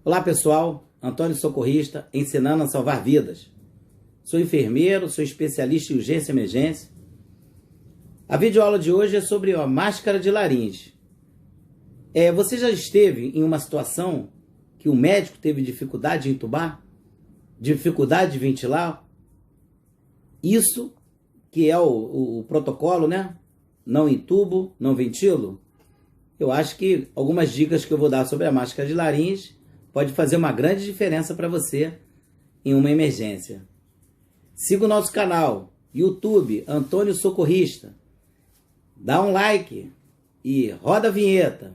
Olá pessoal, Antônio Socorrista, ensinando a salvar vidas. Sou enfermeiro, sou especialista em urgência e emergência. A videoaula de hoje é sobre a máscara de laringe. Você já esteve em uma situação que o médico teve dificuldade de entubar? Dificuldade de ventilar? Isso que é o protocolo, né? Não intubo, não ventilo. Eu acho que algumas dicas que eu vou dar sobre a máscara de laringe pode fazer uma grande diferença para você em uma emergência. Siga o nosso canal, YouTube, Antônio Socorrista. Dá um like e roda a vinheta.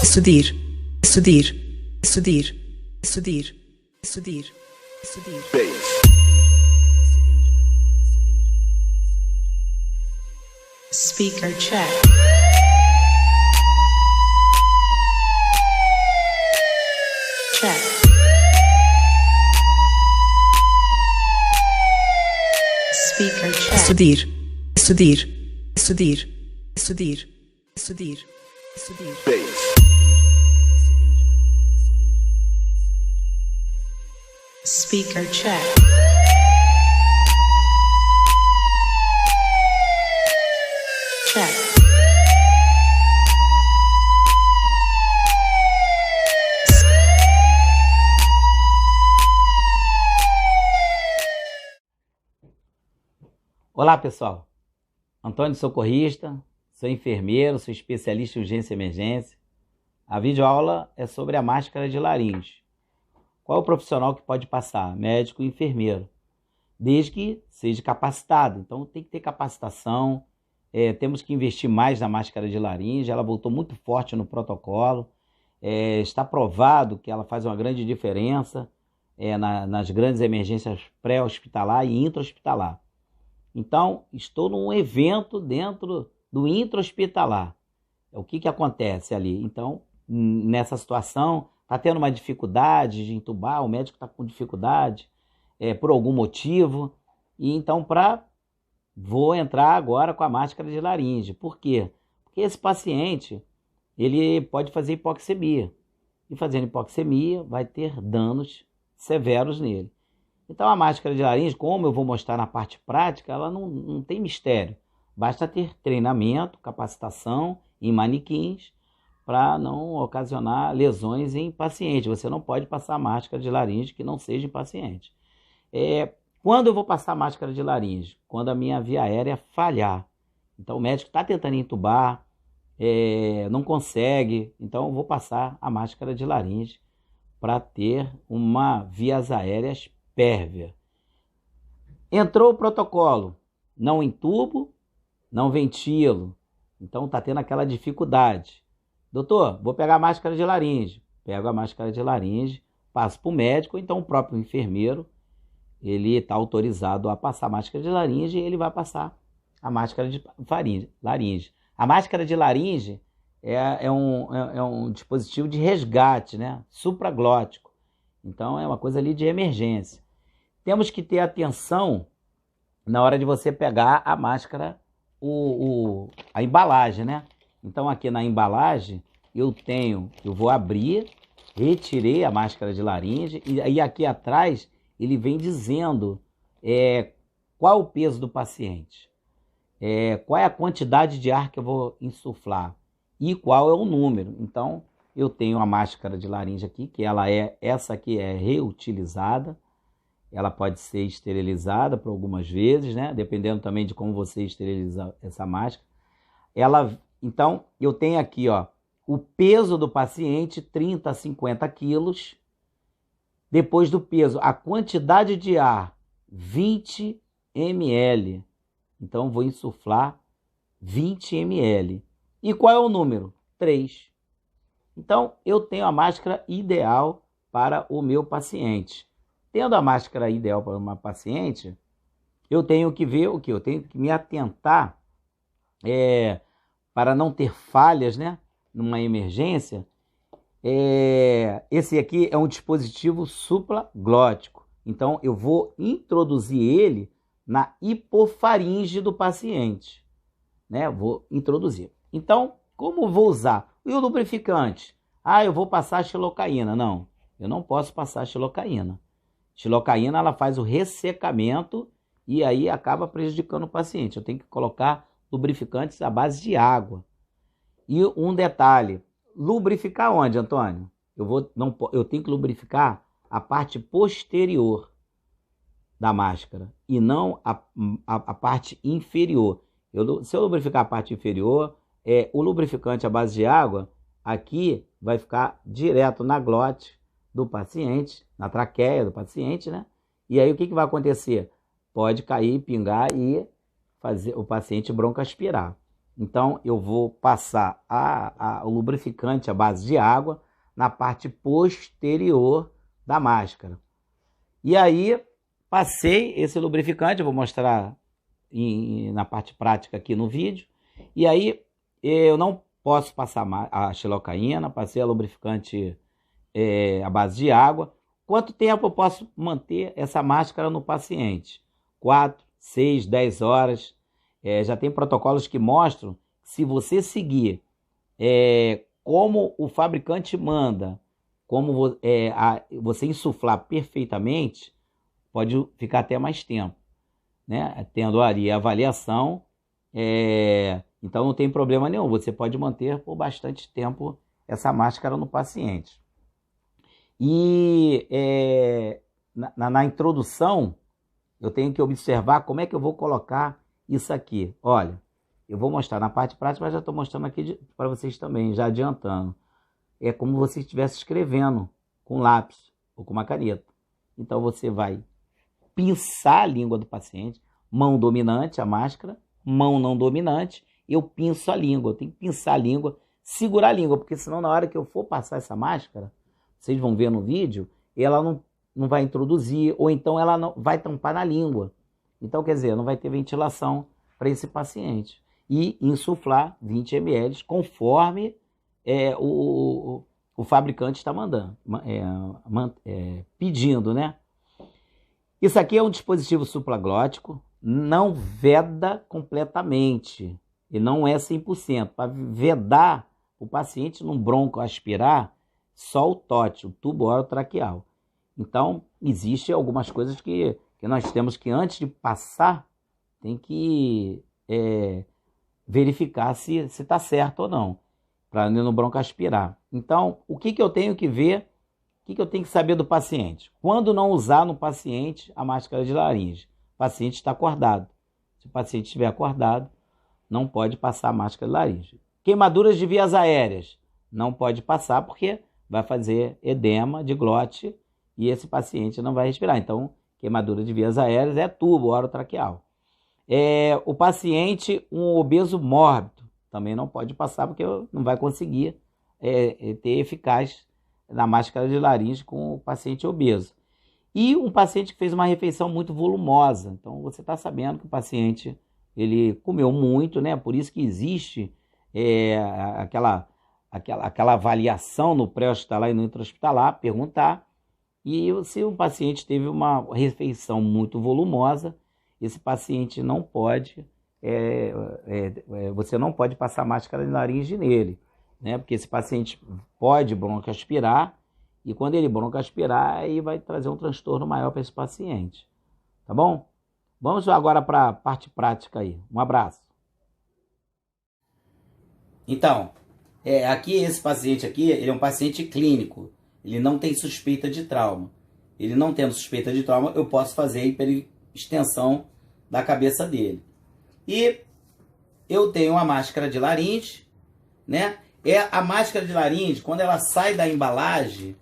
Sudir. Speaker check. Check. Speaker check. Sudir. Speaker check. Check. Olá pessoal, Antônio Socorrista, sou enfermeiro, sou especialista em urgência e emergência. A videoaula é sobre a máscara de laringe. Qual é o profissional que pode passar? Médico e enfermeiro, desde que seja capacitado. Então tem que ter capacitação, temos que investir mais na máscara de laringe, ela voltou muito forte no protocolo, está provado que ela faz uma grande diferença nas grandes emergências pré-hospitalar e intra-hospitalar. Então, estou num evento dentro do intra-hospitalar. O que acontece ali? Então, nessa situação, está tendo uma dificuldade de entubar, o médico está com dificuldade por algum motivo, e então vou entrar agora com a máscara de laringe. Por quê? Porque esse paciente ele pode fazer hipoxemia, e fazendo hipoxemia vai ter danos severos nele. Então a máscara de laringe, como eu vou mostrar na parte prática, ela não tem mistério. Basta ter treinamento, capacitação em manequins para não ocasionar lesões em paciente. Você não pode passar máscara de laringe que não seja em paciente. Quando eu vou passar máscara de laringe? Quando a minha via aérea falhar. Então o médico está tentando entubar, não consegue, então eu vou passar a máscara de laringe para ter uma vias aéreas pérvia. Entrou o protocolo, não entubo, não ventilo, então está tendo aquela dificuldade. Doutor, vou pegar a máscara de laringe. Pego a máscara de laringe, passo para o médico, então o próprio enfermeiro, ele está autorizado a passar a máscara de laringe e ele vai passar a máscara de laringe. A máscara de laringe é um dispositivo de resgate, né? Supraglótico. Então é uma coisa ali de emergência. Temos que ter atenção na hora de você pegar a máscara, a embalagem, né? Então aqui na embalagem eu vou abrir, retirei a máscara de laringe e aqui atrás ele vem dizendo qual o peso do paciente, qual é a quantidade de ar que eu vou insuflar e qual é o número. Então eu tenho a máscara de laringe aqui, que essa aqui é reutilizada. Ela pode ser esterilizada por algumas vezes, né? Dependendo também de como você esteriliza essa máscara. Então, eu tenho aqui, o peso do paciente, 30 a 50 quilos. Depois do peso, a quantidade de ar, 20 ml. Então, vou insuflar 20 ml. E qual é o número? 3. Então, eu tenho a máscara ideal para o meu paciente. Tendo a máscara ideal para uma paciente, eu tenho que ver o que? Eu tenho que me atentar para não ter falhas, né, numa emergência. Esse aqui é um dispositivo supraglótico. Então, eu vou introduzir ele na hipofaringe do paciente, né? Vou introduzir. Então, como vou usar? E o lubrificante? Ah, eu vou passar xilocaína. Não, eu não posso passar xilocaína. Xilocaína, ela faz o ressecamento e aí acaba prejudicando o paciente. Eu tenho que colocar lubrificantes à base de água. E um detalhe, lubrificar onde, Antônio? Eu tenho que lubrificar a parte posterior da máscara e não a parte inferior. Se eu lubrificar a parte inferior, o lubrificante à base de água, aqui vai ficar direto na glote do paciente, na traqueia do paciente, né? E aí o que vai acontecer? Pode cair, pingar e fazer o paciente broncoaspirar. Então eu vou passar o lubrificante à base de água na parte posterior da máscara. E aí passei esse lubrificante, eu vou mostrar na parte prática aqui no vídeo. E aí eu não posso passar a xilocaína, passei a lubrificante à base de água. Quanto tempo eu posso manter essa máscara no paciente? 4, 6, 10 horas. Já tem protocolos que mostram que se você seguir como o fabricante manda, como você insuflar perfeitamente, pode ficar até mais tempo, né? Tendo ali a avaliação, então não tem problema nenhum, você pode manter por bastante tempo essa máscara no paciente. E na introdução, eu tenho que observar como é que eu vou colocar isso aqui. Olha, eu vou mostrar na parte prática, mas já estou mostrando aqui para vocês também, já adiantando. É como se você estivesse escrevendo com lápis ou com uma caneta. Então você vai pinçar a língua do paciente, mão dominante, a máscara, mão não dominante, eu pinço a língua. Eu tenho que pinçar a língua, segurar a língua, porque senão na hora que eu for passar essa máscara, vocês vão ver no vídeo, ela não vai introduzir, ou então ela não vai tampar na língua. Então, quer dizer, não vai ter ventilação para esse paciente. E insuflar 20 ml conforme o fabricante está pedindo, né? Isso aqui é um dispositivo supraglótico, não veda completamente, ele não é 100%. Para vedar o paciente num broncoaspirar, só o TOT, o tubo orotraqueal. Então, existem algumas coisas que nós temos que, antes de passar, tem que verificar se está certo ou não, para não broncoaspirar. Então, o que eu tenho que ver, o que eu tenho que saber do paciente? Quando não usar no paciente a máscara de laringe? O paciente está acordado. Se o paciente estiver acordado, não pode passar a máscara de laringe. Queimaduras de vias aéreas, não pode passar porque vai fazer edema de glote e esse paciente não vai respirar. Então, queimadura de vias aéreas é tubo orotraqueal. O paciente, um obeso mórbido, também não pode passar porque não vai conseguir ter eficácia na máscara de laringe com o paciente obeso. E um paciente que fez uma refeição muito volumosa. Então, você está sabendo que o paciente ele comeu muito, né? Por isso que existe aquela avaliação no pré-hospitalar e no intra-hospitalar, perguntar. E se o paciente teve uma refeição muito volumosa, esse paciente não pode, você não pode passar máscara de laringe nele, né? Porque esse paciente pode broncoaspirar e quando ele broncoaspirar, aí vai trazer um transtorno maior para esse paciente, tá bom? Vamos agora para a parte prática aí. Um abraço. Então, aqui esse paciente aqui, ele é um paciente clínico. Ele não tem suspeita de trauma. Ele não tendo suspeita de trauma, eu posso fazer a hiperextensão da cabeça dele. E eu tenho uma máscara de laringe, né? A máscara de laringe, quando ela sai da embalagem,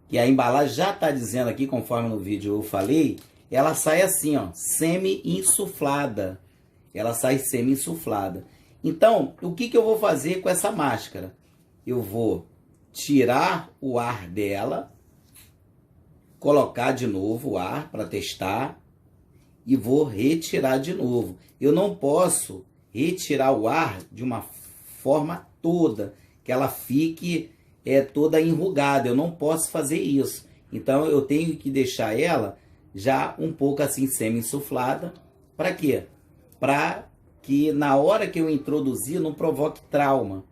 que a embalagem já está dizendo aqui, conforme no vídeo eu falei, ela sai assim, ó, semi-insuflada. Ela sai semi-insuflada. Então, o que eu vou fazer com essa máscara? Eu vou tirar o ar dela, colocar de novo o ar para testar e vou retirar de novo. Eu não posso retirar o ar de uma forma toda, que ela fique toda enrugada. Eu não posso fazer isso. Então eu tenho que deixar ela já um pouco assim semi-insuflada. Para quê? Para que na hora que eu introduzir não provoque trauma.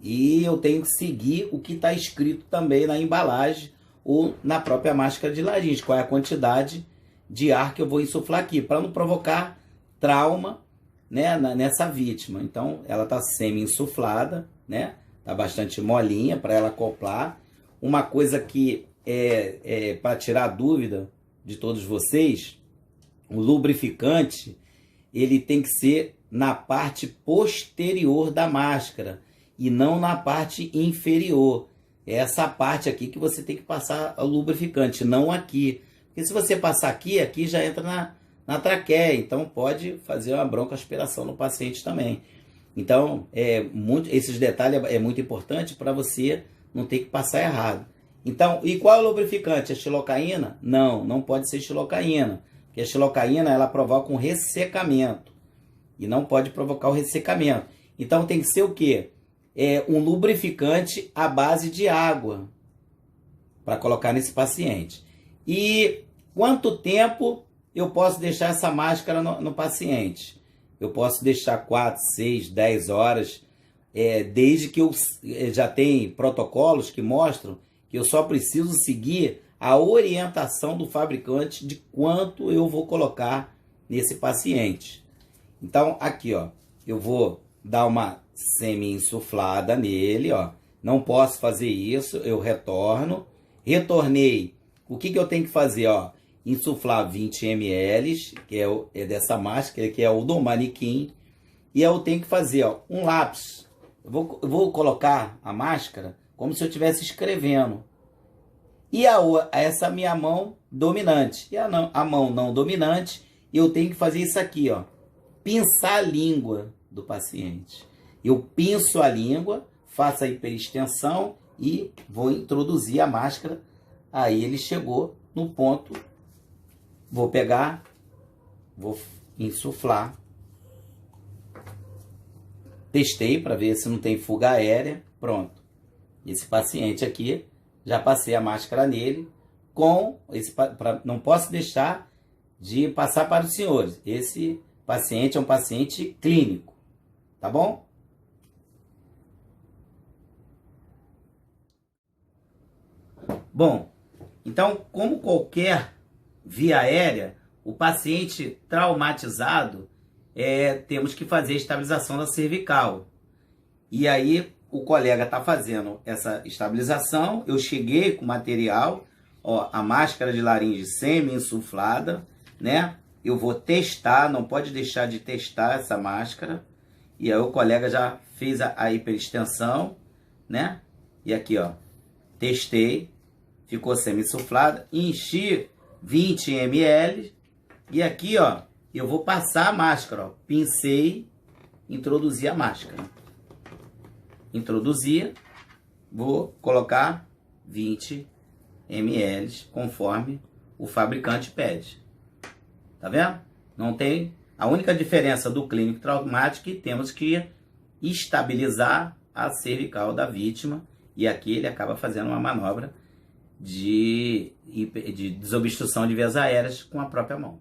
E eu tenho que seguir o que está escrito também na embalagem ou na própria máscara de laringe, qual é a quantidade de ar que eu vou insuflar aqui, para não provocar trauma, né, nessa vítima. Então, ela está semi-insuflada, né, está bastante molinha para ela acoplar. Uma coisa que para tirar a dúvida de todos vocês, o lubrificante, ele tem que ser na parte posterior da máscara e não na parte inferior. É essa parte aqui que você tem que passar o lubrificante, não aqui. Porque se você passar aqui, aqui já entra na traqueia, então pode fazer uma broncoaspiração no paciente também. Então, esses detalhes é muito importante para você não ter que passar errado. Então, e qual é o lubrificante? A xilocaína? Não, não pode ser xilocaína, porque a xilocaína ela provoca um ressecamento e não pode provocar o ressecamento. Então tem que ser o quê? Um lubrificante à base de água para colocar nesse paciente. E quanto tempo eu posso deixar essa máscara no paciente? Eu posso deixar 4, 6, 10 horas, desde que eu já tenho protocolos que mostram que eu só preciso seguir a orientação do fabricante de quanto eu vou colocar nesse paciente. Então, aqui, ó, eu vou dar uma semi-insuflada nele, ó. Não posso fazer isso, eu retorno. Retornei. O que eu tenho que fazer, ó? Insuflar 20 ml, que é dessa máscara, que é o do manequim. E eu tenho que fazer, ó, um lápis. Eu vou colocar a máscara como se eu estivesse escrevendo. E essa minha mão dominante. E a mão não dominante, eu tenho que fazer isso aqui, ó. Pinçar a língua do paciente. Eu pinço a língua, faço a hiperextensão e vou introduzir a máscara. Aí ele chegou no ponto. Vou pegar, vou insuflar. Testei para ver se não tem fuga aérea. Pronto. Esse paciente aqui, já passei a máscara nele. Não posso deixar de passar para os senhores. Esse paciente é um paciente clínico. Tá bom? Bom, então, como qualquer via aérea, o paciente traumatizado, temos que fazer a estabilização da cervical. E aí, o colega está fazendo essa estabilização, eu cheguei com o material, ó, a máscara de laringe semi-insuflada, né? Eu vou testar, não pode deixar de testar essa máscara. E aí o colega já fez a hiperextensão, né? E aqui, ó, testei, ficou semi-insuflada, enchi 20 ml. E aqui, ó, eu vou passar a máscara, ó, pincei, introduzi a máscara. Introduzir, vou colocar 20 ml, conforme o fabricante pede. Tá vendo? Não tem... A única diferença do clínico traumático é que temos que estabilizar a cervical da vítima. E aqui ele acaba fazendo uma manobra de desobstrução de vias aéreas com a própria mão.